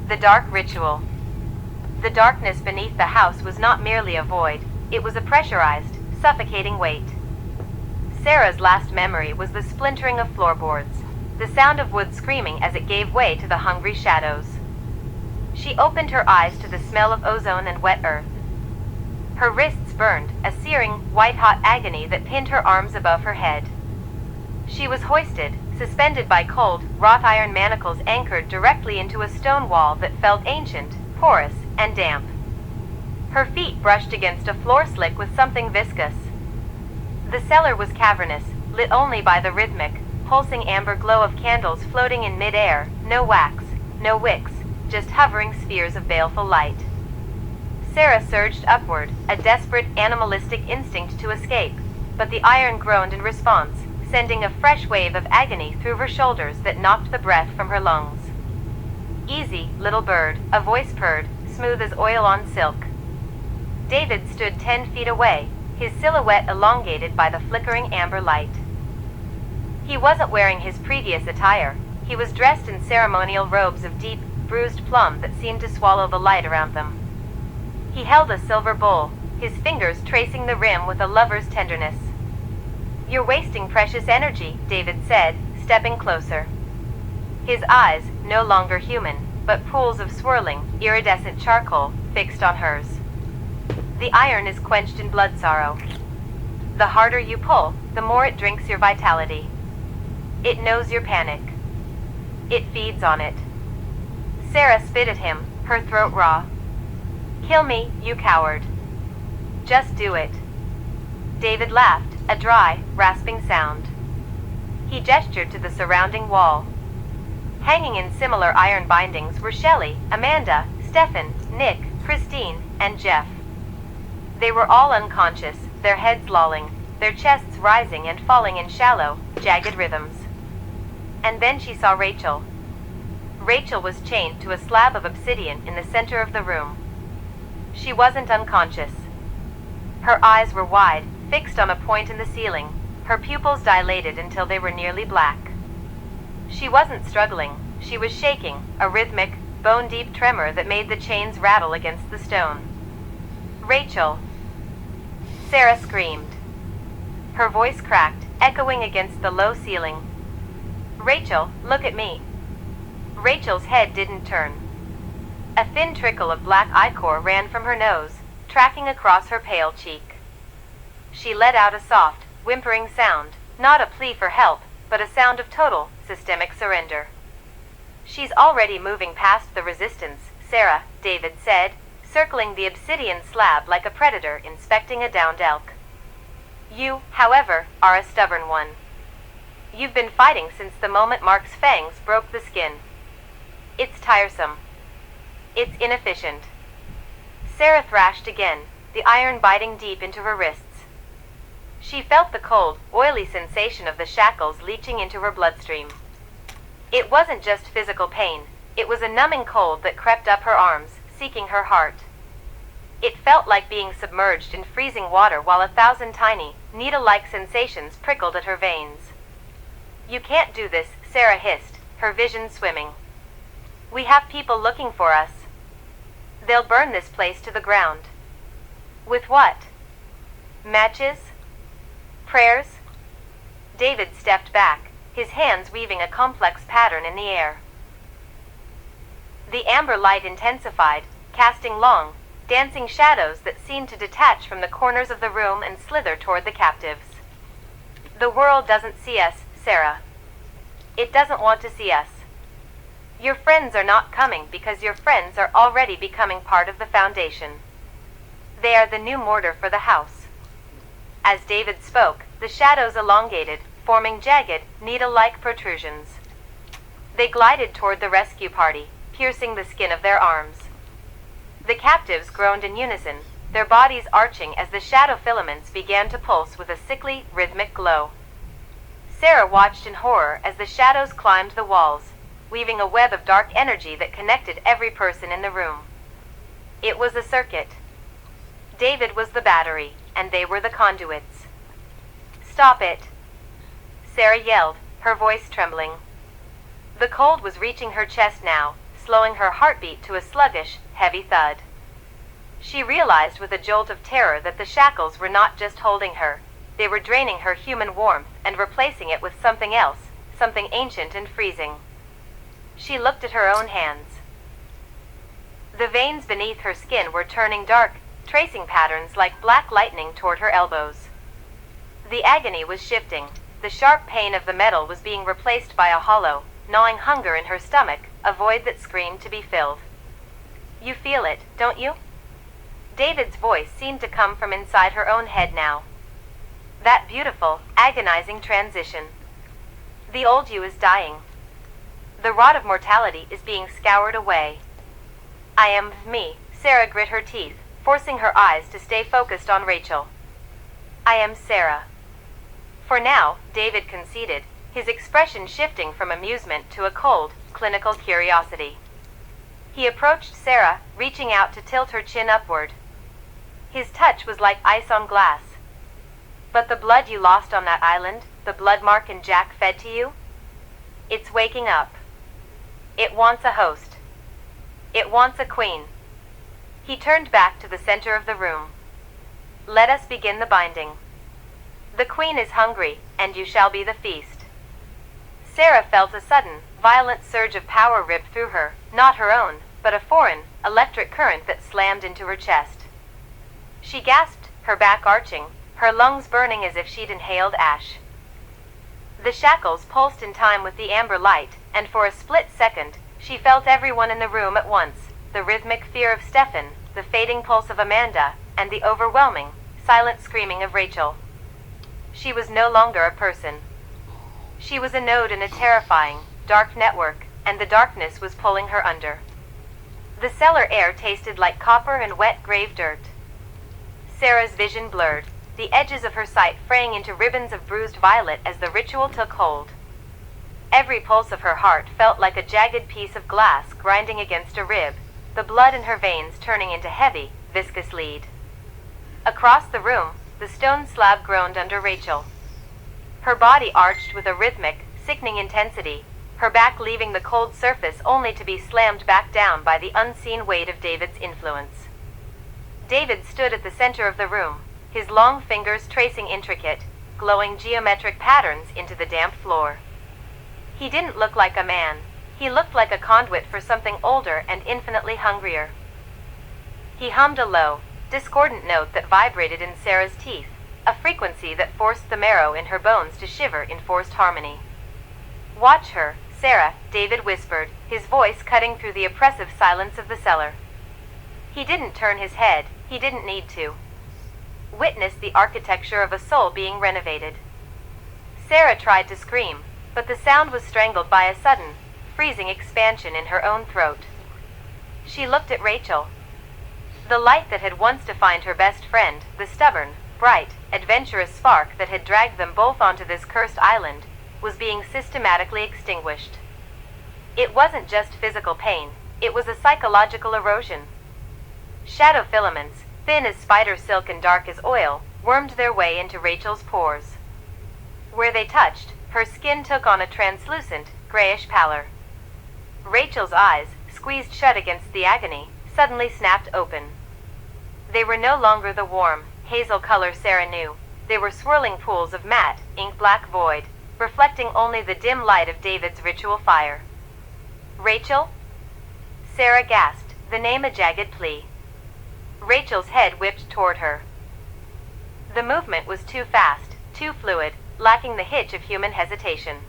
The dark ritual. The darkness beneath the house was not merely a void, it was a pressurized, suffocating weight. Sarah's last memory was the splintering of floorboards, the sound of wood screaming as it gave way to the hungry shadows. She opened her eyes to the smell of ozone and wet earth. Her wrists burned, a searing, white-hot agony that pinned her arms above her head. She was hoisted, suspended by cold, wrought-iron manacles anchored directly into a stone wall that felt ancient, porous, and damp. Her feet brushed against a floor slick with something viscous. The cellar was cavernous, lit only by the rhythmic, pulsing amber glow of candles floating in mid-air, no wax, no wicks, just hovering spheres of baleful light. Sarah surged upward, a desperate, animalistic instinct to escape, but the iron groaned in response, sending a fresh wave of agony through her shoulders that knocked the breath from her lungs. "Easy, little bird," a voice purred, smooth as oil on silk. David stood 10 feet away, his silhouette elongated by the flickering amber light. He wasn't wearing his previous attire. He was dressed in ceremonial robes of deep, bruised plum that seemed to swallow the light around them. He held a silver bowl, his fingers tracing the rim with a lover's tenderness. "You're wasting precious energy," David said, stepping closer. His eyes, no longer human, but pools of swirling, iridescent charcoal, fixed on hers. "The iron is quenched in blood sorrow. The harder you pull, the more it drinks your vitality. It knows your panic. It feeds on it." Sarah spit at him, her throat raw. "Kill me, you coward. Just do it." David laughed, a dry, rasping sound. He gestured to the surrounding wall. Hanging in similar iron bindings were Shelley, Amanda, Stefan, Nick, Christine, and Jeff. They were all unconscious, their heads lolling, their chests rising and falling in shallow, jagged rhythms. And then she saw Rachel. Rachel was chained to a slab of obsidian in the center of the room. She wasn't unconscious. Her eyes were wide, fixed on a point in the ceiling, her pupils dilated until they were nearly black. She wasn't struggling, she was shaking, a rhythmic, bone-deep tremor that made the chains rattle against the stone. "Rachel!" Sarah screamed. Her voice cracked, echoing against the low ceiling. "Rachel, look at me." Rachel's head didn't turn. A thin trickle of black ichor ran from her nose, tracking across her pale cheek. She let out a soft, whimpering sound, not a plea for help, but a sound of total, systemic surrender. "She's already moving past the resistance, Sarah," David said, circling the obsidian slab like a predator inspecting a downed elk. "You, however, are a stubborn one. You've been fighting since the moment Mark's fangs broke the skin. It's tiresome. It's inefficient." Sarah thrashed again, the iron biting deep into her wrists. She felt the cold, oily sensation of the shackles leaching into her bloodstream. It wasn't just physical pain, it was a numbing cold that crept up her arms, seeking her heart. It felt like being submerged in freezing water while 1,000 tiny, needle-like sensations prickled at her veins. "You can't do this," Sarah hissed, her vision swimming. "We have people looking for us. They'll burn this place to the ground." "With what? Matches? Prayers?" David stepped back, his hands weaving a complex pattern in the air. The amber light intensified, casting long, dancing shadows that seemed to detach from the corners of the room and slither toward the captives. "The world doesn't see us, Sarah. It doesn't want to see us. Your friends are not coming because your friends are already becoming part of the foundation. They are the new mortar for the house." As David spoke, the shadows elongated, forming jagged, needle-like protrusions. They glided toward the rescue party, piercing the skin of their arms. The captives groaned in unison, their bodies arching as the shadow filaments began to pulse with a sickly, rhythmic glow. Sarah watched in horror as the shadows climbed the walls, weaving a web of dark energy that connected every person in the room. It was a circuit. David was the battery, and they were the conduits. "Stop it!" Sarah yelled, her voice trembling. The cold was reaching her chest now, slowing her heartbeat to a sluggish, heavy thud. She realized with a jolt of terror that the shackles were not just holding her, they were draining her human warmth and replacing it with something else, something ancient and freezing. She looked at her own hands. The veins beneath her skin were turning dark, tracing patterns like black lightning toward her elbows. The agony was shifting. The sharp pain of the metal was being replaced by a hollow, gnawing hunger in her stomach, a void that screamed to be filled. "You feel it, don't you?" David's voice seemed to come from inside her own head now. That beautiful, agonizing transition. The old you is dying. The rot of mortality is being scoured away. "I am me," Sarah grit her teeth, forcing her eyes to stay focused on Rachel. "I am Sarah." For now, David conceded, his expression shifting from amusement to a cold, clinical curiosity. He approached Sarah, reaching out to tilt her chin upward. His touch was like ice on glass. "But the blood you lost on that island, the blood Mark and Jack fed to you? It's waking up. It wants a host. It wants a queen." He turned back to the center of the room. "Let us begin the binding. The queen is hungry, and you shall be the feast." Sarah felt a sudden, violent surge of power rip through her, not her own, but a foreign, electric current that slammed into her chest. She gasped, her back arching, her lungs burning as if she'd inhaled ash. The shackles pulsed in time with the amber light, and for a split second, she felt everyone in the room at once, the rhythmic fear of Stefan, the fading pulse of Amanda, and the overwhelming, silent screaming of Rachel. She was no longer a person. She was a node in a terrifying, dark network, and the darkness was pulling her under. The cellar air tasted like copper and wet grave dirt. Sarah's vision blurred, the edges of her sight fraying into ribbons of bruised violet as the ritual took hold. Every pulse of her heart felt like a jagged piece of glass grinding against a rib, the blood in her veins turning into heavy, viscous lead. Across the room, the stone slab groaned under Rachel. Her body arched with a rhythmic, sickening intensity, her back leaving the cold surface only to be slammed back down by the unseen weight of David's influence. David stood at the center of the room, his long fingers tracing intricate, glowing geometric patterns into the damp floor. He didn't look like a man. He looked like a conduit for something older and infinitely hungrier. He hummed a low, discordant note that vibrated in Sarah's teeth, a frequency that forced the marrow in her bones to shiver in forced harmony. "Watch her, Sarah," David whispered, his voice cutting through the oppressive silence of the cellar. He didn't turn his head, he didn't need to. Witness the architecture of a soul being renovated. Sarah tried to scream, but the sound was strangled by a sudden, freezing expansion in her own throat. She looked at Rachel. The light that had once defined her best friend, the stubborn, bright, adventurous spark that had dragged them both onto this cursed island, was being systematically extinguished. It wasn't just physical pain, it was a psychological erosion. Shadow filaments, thin as spider silk and dark as oil, wormed their way into Rachel's pores. Where they touched, her skin took on a translucent, grayish pallor. Rachel's eyes, squeezed shut against the agony, suddenly snapped open. They were no longer the warm, hazel color Sarah knew. They were swirling pools of matte, ink-black void, reflecting only the dim light of David's ritual fire. "Rachel?" Sarah gasped, the name a jagged plea. Rachel's head whipped toward her. The movement was too fast, too fluid, lacking the hitch of human hesitation.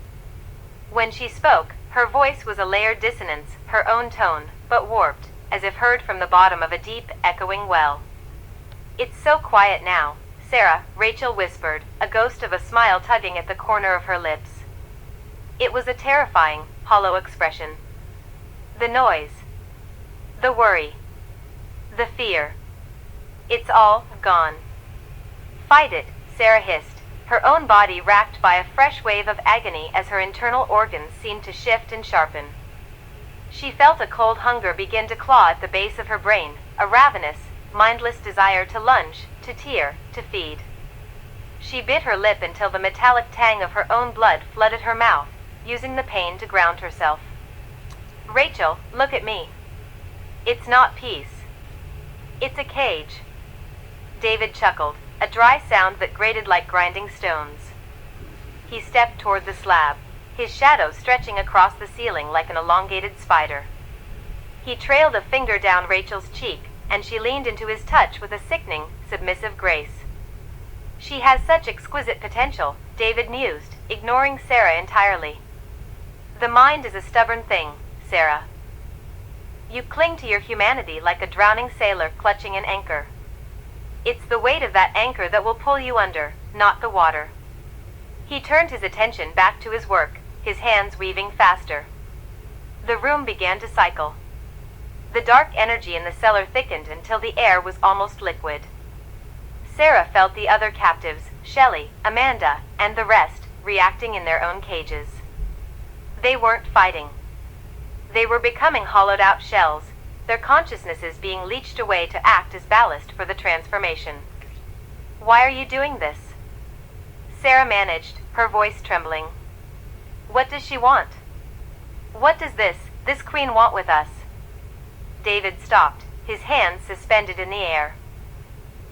When she spoke, her voice was a layered dissonance, her own tone, but warped, as if heard from the bottom of a deep, echoing well. "It's so quiet now, Sarah," Rachel whispered, a ghost of a smile tugging at the corner of her lips. It was a terrifying, hollow expression. The noise. The worry. The fear. It's all gone. "Fight it," Sarah hissed, her own body racked by a fresh wave of agony as her internal organs seemed to shift and sharpen. She felt a cold hunger begin to claw at the base of her brain, a ravenous, mindless desire to lunge, to tear, to feed. She bit her lip until the metallic tang of her own blood flooded her mouth, using the pain to ground herself. Rachel, look at me. It's not peace. It's a cage. David chuckled, a dry sound that grated like grinding stones. He stepped toward the slab, his shadow stretching across the ceiling like an elongated spider. He trailed a finger down Rachel's cheek, and she leaned into his touch with a sickening, submissive grace. She has such exquisite potential, David mused, ignoring Sarah entirely. The mind is a stubborn thing, Sarah. You cling to your humanity like a drowning sailor clutching an anchor. It's the weight of that anchor that will pull you under, not the water. He turned his attention back to his work, his hands weaving faster. The room began to cycle. The dark energy in the cellar thickened until the air was almost liquid. Sarah felt the other captives, Shelley, Amanda, and the rest, reacting in their own cages. They weren't fighting. They were becoming hollowed-out shells, their consciousnesses being leached away to act as ballast for the transformation. Why are you doing this? Sarah managed, her voice trembling. What does she want? What does this queen want with us? David stopped, his hands suspended in the air.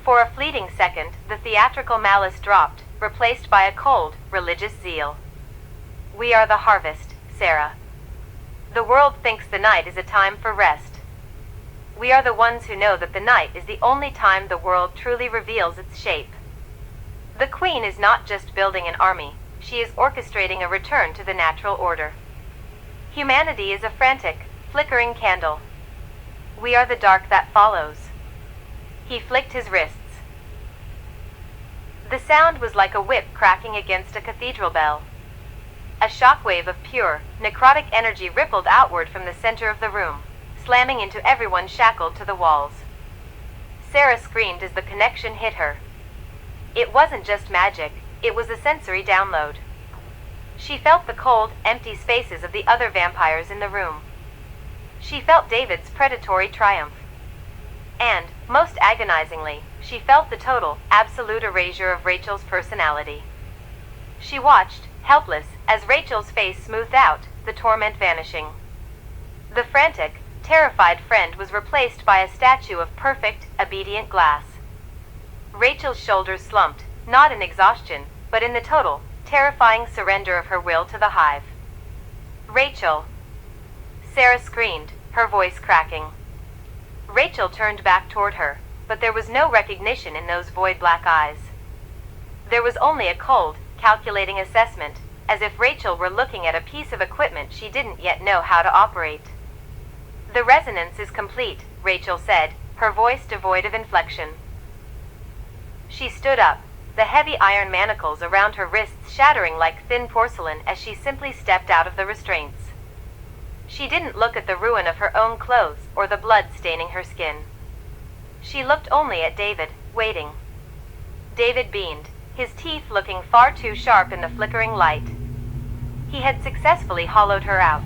For a fleeting second, the theatrical malice dropped, replaced by a cold, religious zeal. We are the harvest, Sarah. The world thinks the night is a time for rest. We are the ones who know that the night is the only time the world truly reveals its shape. The queen is not just building an army, she is orchestrating a return to the natural order. Humanity is a frantic, flickering candle. We are the dark that follows. He flicked his wrists. The sound was like a whip cracking against a cathedral bell. A shockwave of pure, necrotic energy rippled outward from the center of the room, slamming into everyone shackled to the walls. Sarah screamed as the connection hit her. It wasn't just magic, it was a sensory download. She felt the cold, empty spaces of the other vampires in the room. She felt David's predatory triumph. And, most agonizingly, she felt the total, absolute erasure of Rachel's personality. She watched, helpless, as Rachel's face smoothed out, the torment vanishing. The frantic, terrified friend was replaced by a statue of perfect, obedient glass. Rachel's shoulders slumped, not in exhaustion, but in the total, terrifying surrender of her will to the hive. Rachel! Sarah screamed, her voice cracking. Rachel turned back toward her, but there was no recognition in those void black eyes. There was only a cold, calculating assessment, as if Rachel were looking at a piece of equipment she didn't yet know how to operate. The resonance is complete, Rachel said, her voice devoid of inflection. She stood up, the heavy iron manacles around her wrists shattering like thin porcelain as she simply stepped out of the restraints. She didn't look at the ruin of her own clothes or the blood staining her skin. She looked only at David, waiting. David beamed, his teeth looking far too sharp in the flickering light. He had successfully hollowed her out.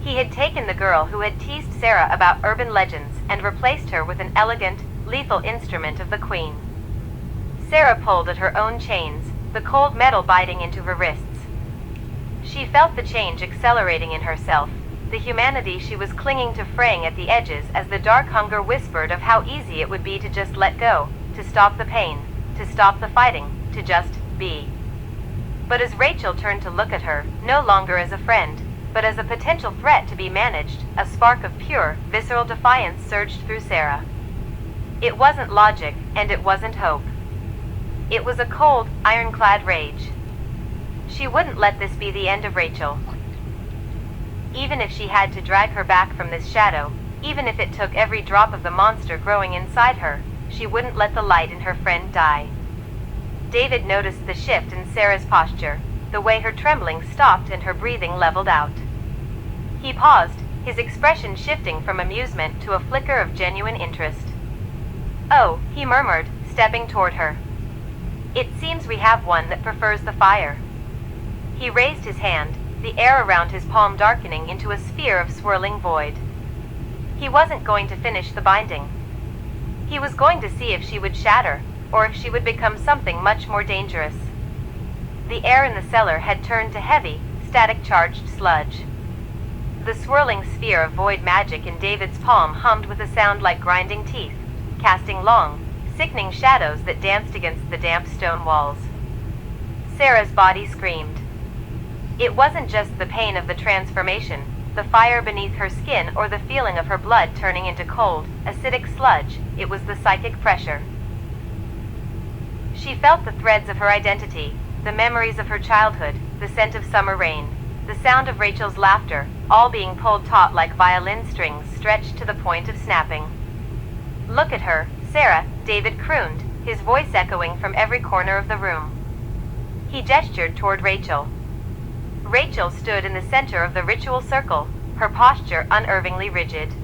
He had taken the girl who had teased Sarah about urban legends and replaced her with an elegant, lethal instrument of the queen. Sarah pulled at her own chains, the cold metal biting into her wrists. She felt the change accelerating in herself, the humanity she was clinging to fraying at the edges as the dark hunger whispered of how easy it would be to just let go, to stop the pain, to stop the fighting, to just be. But as Rachel turned to look at her, no longer as a friend, but as a potential threat to be managed, a spark of pure, visceral defiance surged through Sarah. It wasn't logic, and it wasn't hope. It was a cold, ironclad rage. She wouldn't let this be the end of Rachel. Even if she had to drag her back from this shadow, even if it took every drop of the monster growing inside her, she wouldn't let the light in her friend die. David noticed the shift in Sarah's posture, the way her trembling stopped and her breathing leveled out. He paused, his expression shifting from amusement to a flicker of genuine interest. "Oh," he murmured, stepping toward her. "It seems we have one that prefers the fire." He raised his hand, the air around his palm darkening into a sphere of swirling void. He wasn't going to finish the binding. He was going to see if she would shatter, or if she would become something much more dangerous. The air in the cellar had turned to heavy, static-charged sludge. The swirling sphere of void magic in David's palm hummed with a sound like grinding teeth, casting long, sickening shadows that danced against the damp stone walls. Sarah's body screamed. It wasn't just the pain of the transformation, the fire beneath her skin, or the feeling of her blood turning into cold, acidic sludge. It was the psychic pressure. She felt the threads of her identity, the memories of her childhood, the scent of summer rain, the sound of Rachel's laughter, all being pulled taut like violin strings stretched to the point of snapping. "Look at her, Sarah," David crooned, his voice echoing from every corner of the room. He gestured toward Rachel. Rachel stood in the center of the ritual circle, her posture unnervingly rigid.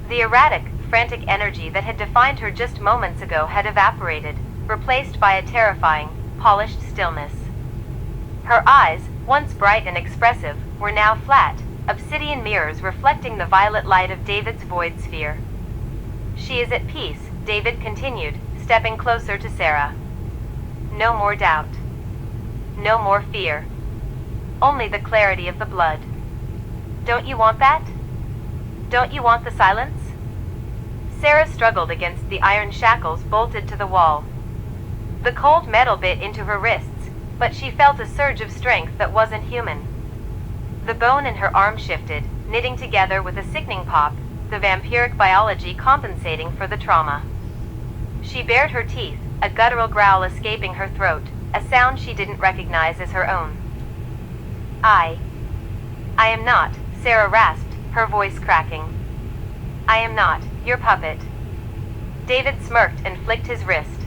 The erratic, frantic energy that had defined her just moments ago had evaporated, replaced by a terrifying, polished stillness. Her eyes, once bright and expressive, were now flat, obsidian mirrors reflecting the violet light of David's void sphere. "She is at peace," David continued, stepping closer to Sarah. "No more doubt. No more fear. Only the clarity of the blood. Don't you want that? Don't you want the silence?" Sarah struggled against the iron shackles bolted to the wall. The cold metal bit into her wrists, but she felt a surge of strength that wasn't human. The bone in her arm shifted, knitting together with a sickening pop, the vampiric biology compensating for the trauma. She bared her teeth, a guttural growl escaping her throat, a sound she didn't recognize as her own. I am not," Sarah rasped, her voice cracking. "I am not your puppet." David smirked and flicked his wrist.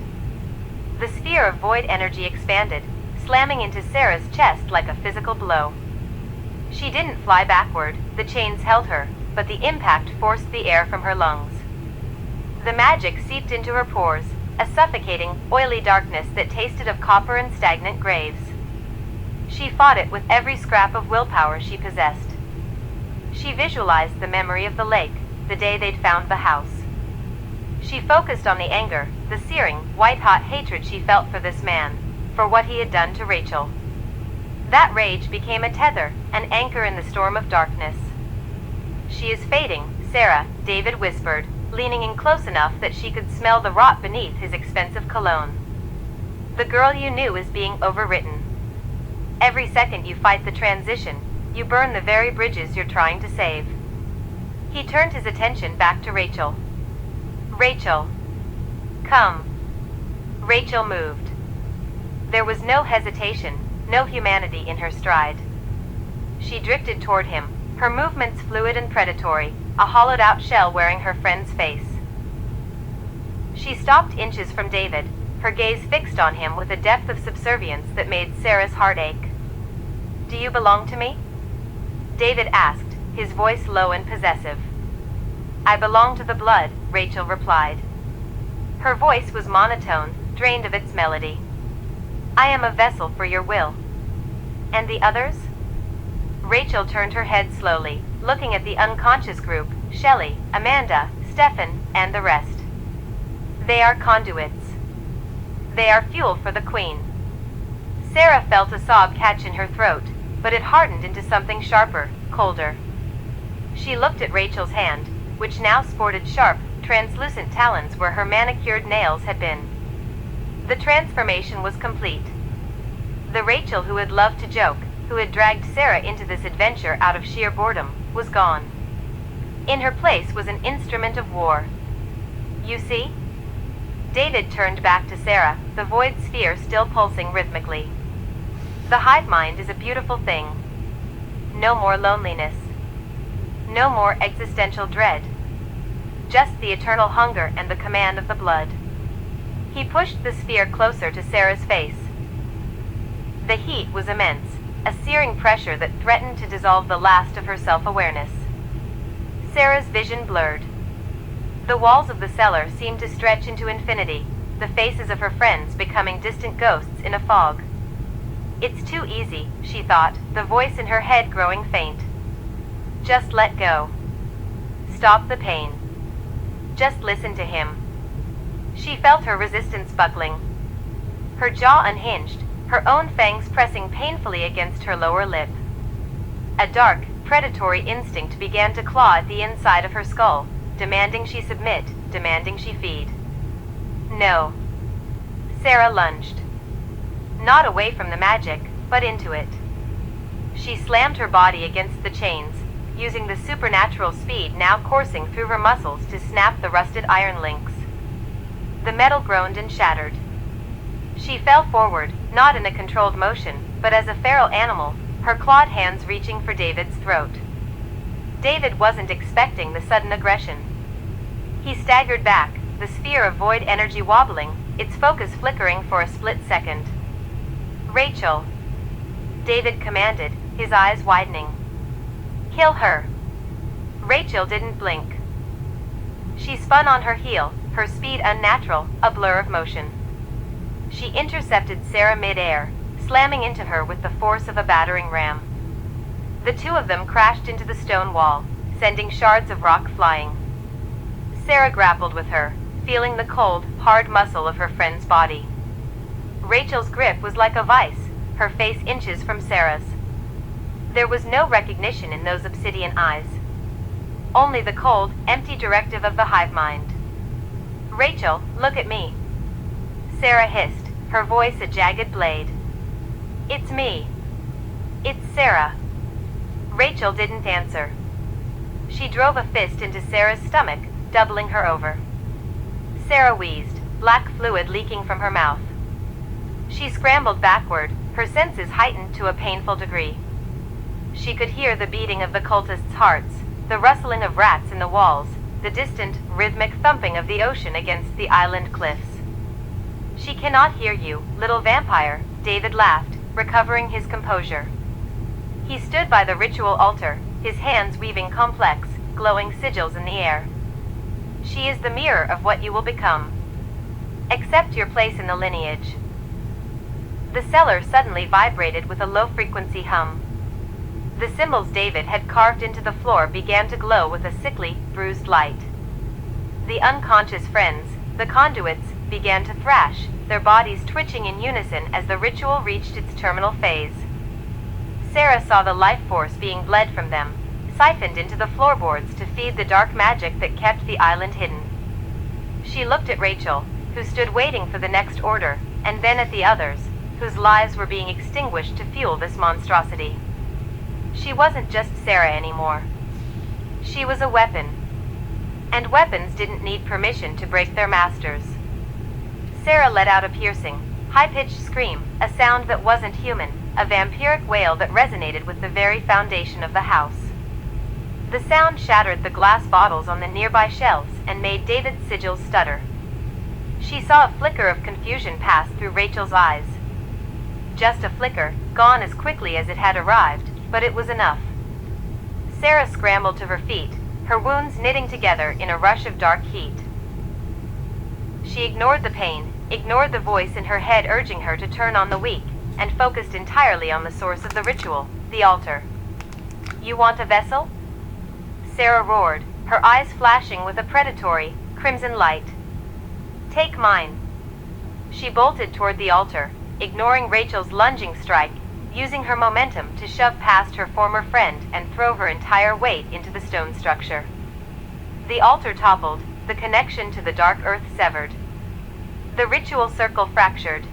The sphere of void energy expanded, slamming into Sarah's chest like a physical blow. She didn't fly backward, the chains held her, but the impact forced the air from her lungs. The magic seeped into her pores, a suffocating, oily darkness that tasted of copper and stagnant graves. She fought it with every scrap of willpower she possessed. She visualized the memory of the lake, the day they'd found the house. She focused on the anger, the searing, white-hot hatred she felt for this man, for what he had done to Rachel. That rage became a tether, an anchor in the storm of darkness. "She is fading, Sarah," David whispered, leaning in close enough that she could smell the rot beneath his expensive cologne. "The girl you knew is being overwritten. Every second you fight the transition, you burn the very bridges you're trying to save." He turned his attention back to Rachel. "Rachel. Come." Rachel moved. There was no hesitation, no humanity in her stride. She drifted toward him, her movements fluid and predatory, a hollowed-out shell wearing her friend's face. She stopped inches from David, her gaze fixed on him with a depth of subservience that made Sarah's heart ache. "Do you belong to me?" David asked, his voice low and possessive. "I belong to the blood," Rachel replied. Her voice was monotone, drained of its melody. "I am a vessel for your will." "And the others?" Rachel turned her head slowly, looking at the unconscious group, Shelley, Amanda, Stefan, and the rest. "They are conduits. They are fuel for the Queen." Sarah felt a sob catch in her throat, but it hardened into something sharper, colder. She looked at Rachel's hand, which now sported sharp, translucent talons where her manicured nails had been. The transformation was complete. The Rachel who had loved to joke, who had dragged Sarah into this adventure out of sheer boredom, was gone. In her place was an instrument of war. "You see?" David turned back to Sarah, the void sphere still pulsing rhythmically. "The hive mind is a beautiful thing. No more loneliness. No more existential dread. Just the eternal hunger and the command of the blood." He pushed the sphere closer to Sarah's face. The heat was immense, a searing pressure that threatened to dissolve the last of her self-awareness. Sarah's vision blurred. The walls of the cellar seemed to stretch into infinity, the faces of her friends becoming distant ghosts in a fog. "It's too easy," she thought, the voice in her head growing faint. "Just let go. Stop the pain. Just listen to him." She felt her resistance buckling. Her jaw unhinged, her own fangs pressing painfully against her lower lip. A dark, predatory instinct began to claw at the inside of her skull, demanding she submit, demanding she feed. No. Sarah lunged. Not away from the magic, but into it. She slammed her body against the chains, using the supernatural speed now coursing through her muscles to snap the rusted iron links. The metal groaned and shattered. She fell forward, not in a controlled motion, but as a feral animal, her clawed hands reaching for David's throat. David wasn't expecting the sudden aggression. He staggered back, the sphere of void energy wobbling, its focus flickering for a split second. "Rachel," David commanded, his eyes widening. "Kill her." Rachel didn't blink. She spun on her heel, her speed unnatural, a blur of motion. She intercepted Sarah mid-air, slamming into her with the force of a battering ram. The two of them crashed into the stone wall, sending shards of rock flying. Sarah grappled with her, feeling the cold, hard muscle of her friend's body. Rachel's grip was like a vice, her face inches from Sarah's. There was no recognition in those obsidian eyes. Only the cold, empty directive of the hive mind. "Rachel, look at me." Sarah hissed, her voice a jagged blade. "It's me. It's Sarah." Rachel didn't answer. She drove a fist into Sarah's stomach, doubling her over. Sarah wheezed, black fluid leaking from her mouth. She scrambled backward, her senses heightened to a painful degree. She could hear the beating of the cultists' hearts, the rustling of rats in the walls, the distant, rhythmic thumping of the ocean against the island cliffs. "She cannot hear you, little vampire," David laughed, recovering his composure. He stood by the ritual altar, his hands weaving complex, glowing sigils in the air. "She is the mirror of what you will become. Accept your place in the lineage." The cellar suddenly vibrated with a low-frequency hum. The symbols David had carved into the floor began to glow with a sickly, bruised light. The unconscious friends, the conduits, began to thrash, their bodies twitching in unison as the ritual reached its terminal phase. Sarah saw the life force being bled from them, siphoned into the floorboards to feed the dark magic that kept the island hidden. She looked at Rachel, who stood waiting for the next order, and then at the others, whose lives were being extinguished to fuel this monstrosity. She wasn't just Sarah anymore. She was a weapon. And weapons didn't need permission to break their masters. Sarah let out a piercing, high-pitched scream, a sound that wasn't human, a vampiric wail that resonated with the very foundation of the house. The sound shattered the glass bottles on the nearby shelves and made David's sigils stutter. She saw a flicker of confusion pass through Rachel's eyes. Just a flicker, gone as quickly as it had arrived, but it was enough. Sarah scrambled to her feet, her wounds knitting together in a rush of dark heat. She ignored the pain, ignored the voice in her head urging her to turn on the weak, and focused entirely on the source of the ritual, the altar. "You want a vessel?" Sarah roared, her eyes flashing with a predatory, crimson light. "Take mine." She bolted toward the altar, ignoring Rachel's lunging strike, using her momentum to shove past her former friend and throw her entire weight into the stone structure. The altar toppled, the connection to the dark earth severed. The ritual circle fractured.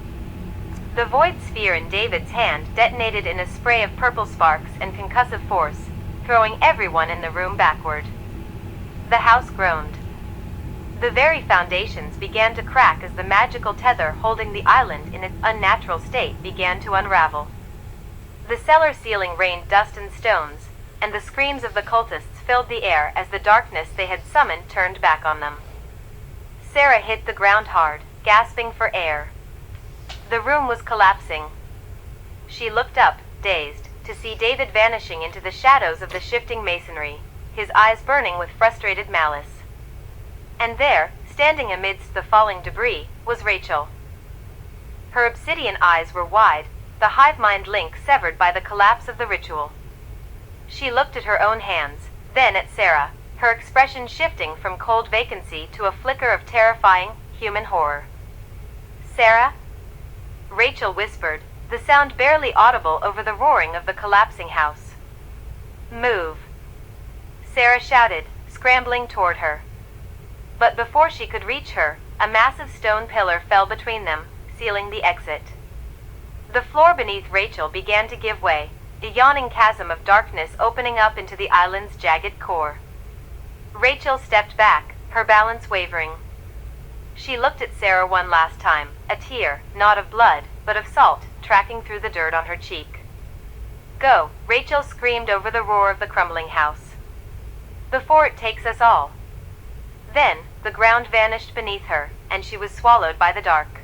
The void sphere in David's hand detonated in a spray of purple sparks and concussive force, throwing everyone in the room backward. The house groaned. The very foundations began to crack as the magical tether holding the island in its unnatural state began to unravel. The cellar ceiling rained dust and stones, and the screams of the cultists filled the air as the darkness they had summoned turned back on them. Sarah hit the ground hard, gasping for air. The room was collapsing. She looked up, dazed, to see David vanishing into the shadows of the shifting masonry, his eyes burning with frustrated malice. And there, standing amidst the falling debris, was Rachel. Her obsidian eyes were wide, the hive mind link severed by the collapse of the ritual. She looked at her own hands, then at Sarah, her expression shifting from cold vacancy to a flicker of terrifying, human horror. "Sarah?" Rachel whispered, the sound barely audible over the roaring of the collapsing house. Move, Sarah shouted, scrambling toward her. But before she could reach her, a massive stone pillar fell between them, sealing the exit. The floor beneath Rachel began to give way, a yawning chasm of darkness opening up into the island's jagged core. Rachel stepped back, her balance wavering. She looked at Sarah one last time, a tear, not of blood, but of salt, tracking through the dirt on her cheek. Go, Rachel screamed over the roar of the crumbling house. Before it takes us all. Then, the ground vanished beneath her, and she was swallowed by the dark.